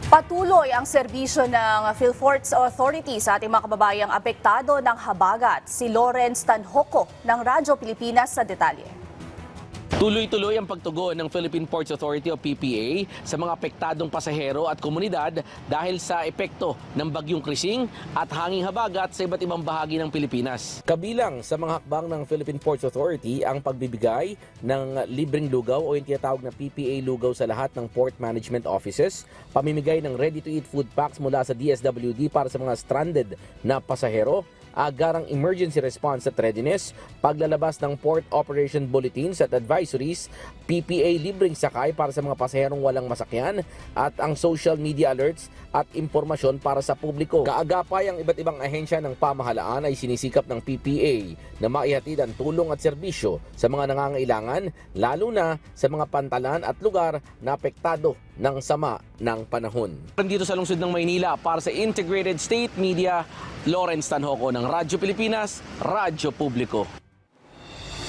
Patuloy ang serbisyo ng PhilForts Authority sa ating mga kababayang apektado ng habagat. Si Lawrence Tanhoco ng Radyo Pilipinas sa detalye. Tuloy-tuloy ang pagtugon ng Philippine Ports Authority o PPA sa mga apektadong pasahero at komunidad dahil sa epekto ng bagyong Krising at hanging habagat sa iba't ibang bahagi ng Pilipinas. Kabilang sa mga hakbang ng Philippine Ports Authority ang pagbibigay ng libreng lugaw o yung tinatawag na PPA lugaw sa lahat ng port management offices, pamimigay ng ready-to-eat food packs mula sa DSWD para sa mga stranded na pasahero, agarang emergency response at readiness, paglalabas ng port operation bulletins at advisories, PPA libreng sakay para sa mga pasaherong walang masakyan, at ang social media alerts at impormasyon para sa publiko. Kaagapay ang iba't ibang ahensya ng pamahalaan ay sinisikap ng PPA na maihatid ang tulong at serbisyo sa mga nangangailangan, lalo na sa mga pantalan at lugar na apektado ng sama ng panahon. Dito sa lungsod ng Maynila para sa Integrated State Media, Lawrence Tanhoco ng Radyo Pilipinas, Radyo Publiko.